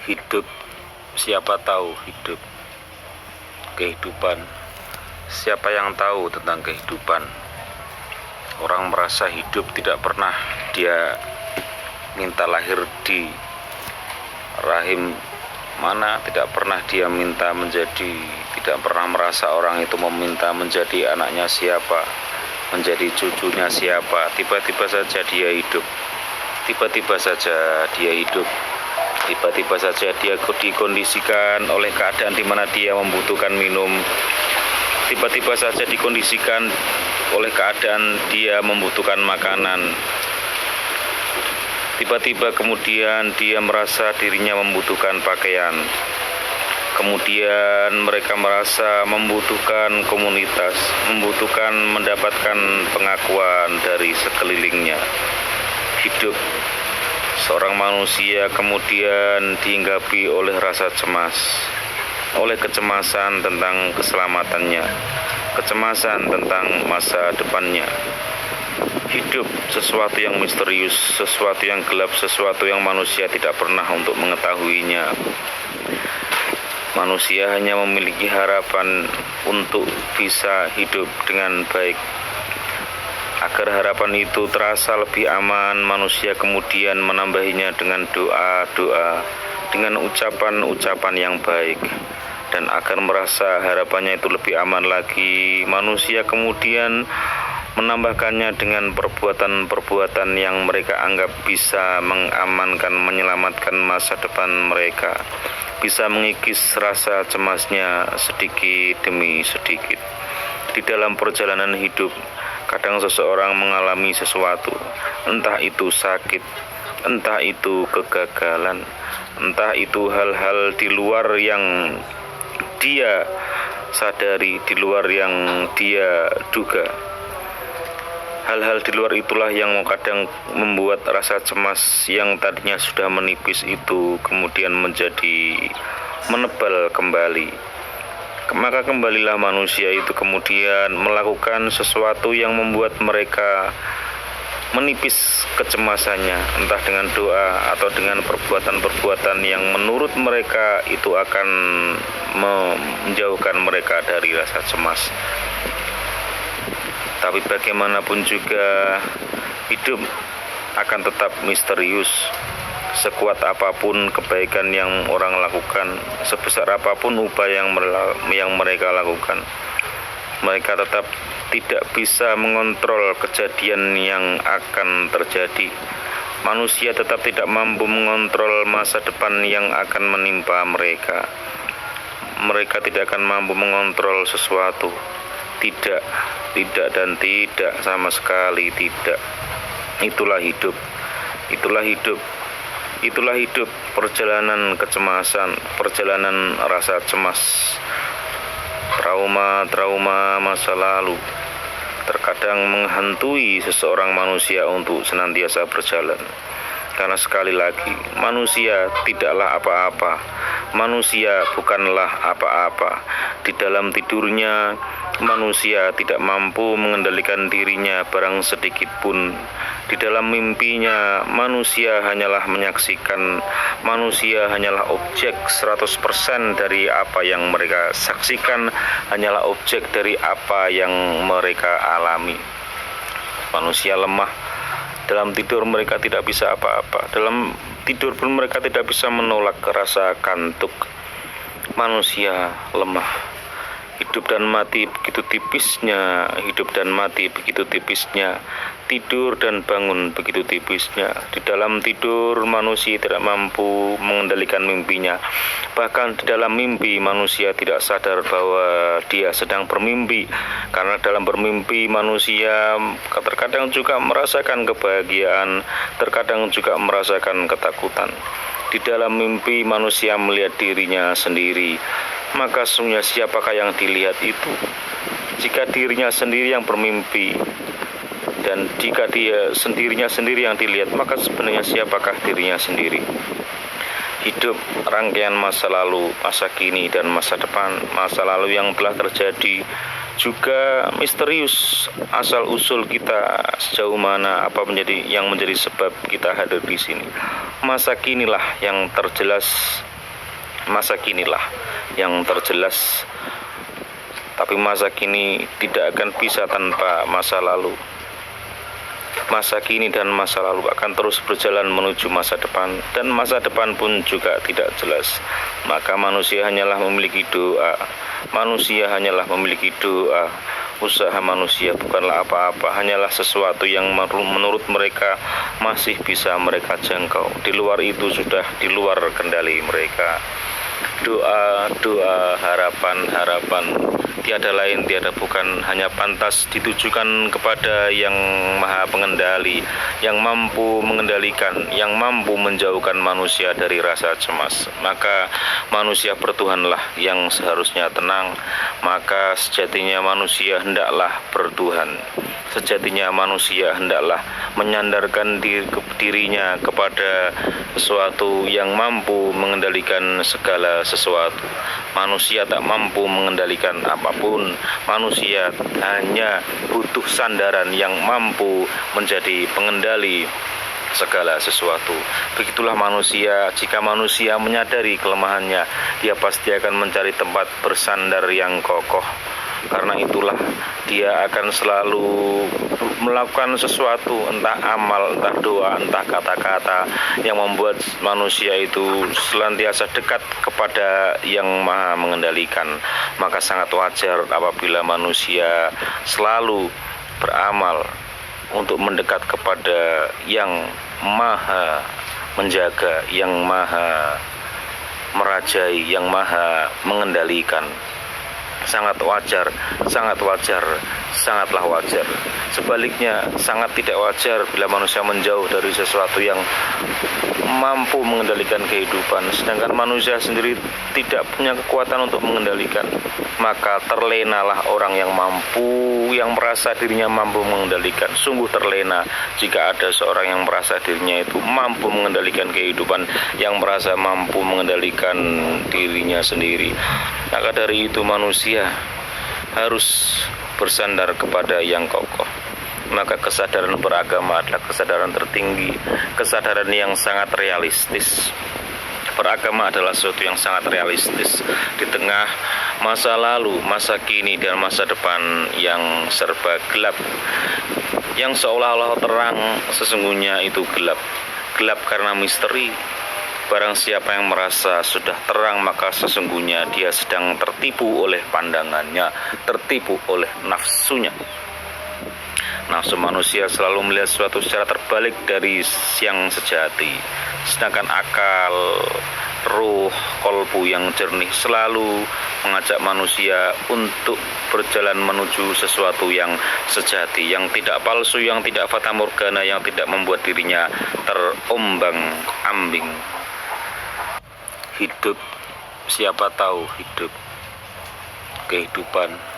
Hidup, siapa tahu hidup, kehidupan, siapa yang tahu tentang kehidupan. Orang merasa hidup tidak pernah dia minta lahir di rahim mana, tidak pernah dia minta menjadi, tidak pernah merasa orang itu meminta menjadi anaknya siapa, menjadi cucunya siapa. Tiba-tiba saja dia hidup, tiba-tiba saja dia hidup, tiba-tiba saja dia dikondisikan oleh keadaan di mana dia membutuhkan minum, tiba-tiba saja dikondisikan oleh keadaan dia membutuhkan makanan, tiba-tiba kemudian dia merasa dirinya membutuhkan pakaian, kemudian mereka merasa membutuhkan komunitas, membutuhkan mendapatkan pengakuan dari sekelilingnya. Hidup seorang manusia kemudian dihinggapi oleh rasa cemas, oleh kecemasan tentang keselamatannya, kecemasan tentang masa depannya. Hidup sesuatu yang misterius, sesuatu yang gelap, sesuatu yang manusia tidak pernah untuk mengetahuinya. Manusia hanya memiliki harapan untuk bisa hidup dengan baik. Agar harapan itu terasa lebih aman, manusia kemudian menambahinya dengan doa-doa, dengan ucapan-ucapan yang baik. Dan agar merasa harapannya itu lebih aman lagi, manusia kemudian menambahkannya dengan perbuatan-perbuatan yang mereka anggap bisa mengamankan, menyelamatkan masa depan mereka, bisa mengikis rasa cemasnya sedikit demi sedikit. Di dalam perjalanan hidup, kadang seseorang mengalami sesuatu, entah itu sakit, entah itu kegagalan, entah itu hal-hal di luar yang dia sadari, di luar yang dia duga. Hal-hal di luar itulah yang kadang membuat rasa cemas yang tadinya sudah menipis itu kemudian menjadi menebal kembali. Maka kembalilah manusia itu kemudian melakukan sesuatu yang membuat mereka menipis kecemasannya, entah dengan doa atau dengan perbuatan-perbuatan yang menurut mereka itu akan menjauhkan mereka dari rasa cemas. Tapi bagaimanapun juga hidup akan tetap misterius. Sekuat apapun kebaikan yang orang lakukan, sebesar apapun upaya yang mereka lakukan, mereka tetap tidak bisa mengontrol kejadian yang akan terjadi. Manusia tetap tidak mampu mengontrol masa depan yang akan menimpa mereka. Mereka tidak akan mampu mengontrol sesuatu. Tidak dan tidak, sama sekali tidak. Itulah hidup. Itulah hidup, perjalanan kecemasan, perjalanan rasa cemas, trauma masa lalu terkadang menghantui seseorang manusia untuk senantiasa berjalan. Karena sekali lagi, manusia tidaklah apa-apa. Manusia bukanlah apa-apa. Di dalam tidurnya, manusia tidak mampu mengendalikan dirinya barang sedikit pun. Di dalam mimpinya, manusia hanyalah menyaksikan, manusia hanyalah objek 100% dari apa yang mereka saksikan, hanyalah objek dari apa yang mereka alami. Manusia lemah. Dalam tidur mereka tidak bisa apa-apa. Dalam tidur pun mereka tidak bisa menolak rasa kantuk. Manusia lemah. Hidup dan mati begitu tipisnya, hidup dan mati begitu tipisnya, tidur dan bangun begitu tipisnya. Di dalam tidur manusia tidak mampu mengendalikan mimpinya. Bahkan di dalam mimpi manusia tidak sadar bahwa dia sedang bermimpi. Karena dalam bermimpi manusia terkadang juga merasakan kebahagiaan, terkadang juga merasakan ketakutan. Di dalam mimpi manusia melihat dirinya sendiri. Maka sesungguhnya siapakah yang dilihat itu? Jika dirinya sendiri yang bermimpi, dan jika dia sendirinya sendiri yang dilihat, maka sebenarnya siapakah dirinya sendiri? Hidup rangkaian masa lalu, masa kini, dan masa depan. Masa lalu yang telah terjadi juga misterius, asal-usul kita sejauh mana, apa yang menjadi sebab kita hadir di sini. Masa kinilah yang terjelas masa kinilah yang terjelas. Tapi masa kini tidak akan bisa tanpa masa lalu. Masa kini dan masa lalu akan terus berjalan menuju masa depan, dan masa depan pun juga tidak jelas. Maka manusia hanyalah memiliki doa. Manusia hanyalah memiliki doa. Usaha manusia bukanlah apa-apa, hanyalah sesuatu yang menurut mereka masih bisa mereka jangkau. Di luar itu sudah di luar kendali mereka. Doa, harapan, tiada lain, tiada bukan, hanya pantas ditujukan kepada yang maha pengendali, yang mampu mengendalikan, yang mampu menjauhkan manusia dari rasa cemas. Maka manusia bertuhanlah yang seharusnya tenang. Maka sejatinya manusia hendaklah bertuhan. Sejatinya manusia hendaklah menyandarkan dirinya kepada sesuatu yang mampu mengendalikan segala sesuatu. Manusia tak mampu mengendalikan apapun. Manusia hanya butuh sandaran yang mampu menjadi pengendali segala sesuatu. Begitulah manusia. Jika manusia menyadari kelemahannya, dia pasti akan mencari tempat bersandar yang kokoh. Karena itulah dia akan selalu melakukan sesuatu, entah amal, entah doa, entah kata-kata yang membuat manusia itu senantiasa dekat kepada yang maha mengendalikan. Maka sangat wajar apabila manusia selalu beramal untuk mendekat kepada yang maha menjaga, yang maha merajai, yang maha mengendalikan. Sangat wajar, sangatlah wajar. Sebaliknya, sangat tidak wajar bila manusia menjauh dari sesuatu yang mampu mengendalikan kehidupan, sedangkan manusia sendiri tidak punya kekuatan untuk mengendalikan. Maka terlenalah orang yang mampu, yang merasa dirinya mampu mengendalikan. Sungguh terlena jika ada seorang yang merasa dirinya itu mampu mengendalikan kehidupan, yang merasa mampu mengendalikan dirinya sendiri. Maka dari itu manusia harus bersandar kepada yang kokoh. Maka kesadaran beragama adalah kesadaran tertinggi, kesadaran yang sangat realistis. Beragama adalah sesuatu yang sangat realistis di tengah masa lalu, masa kini, dan masa depan yang serba gelap. Yang seolah-olah terang, sesungguhnya itu gelap. Gelap karena misteri. Barang siapa yang merasa sudah terang, maka sesungguhnya dia sedang tertipu oleh pandangannya, tertipu oleh nafsunya. Nafsu manusia selalu melihat sesuatu secara terbalik dari yang sejati. Sedangkan akal, ruh, kolbu yang jernih selalu mengajak manusia untuk berjalan menuju sesuatu yang sejati, yang tidak palsu, yang tidak fata morgana, yang tidak membuat dirinya terombang-ambing. Hidup, siapa tahu hidup, kehidupan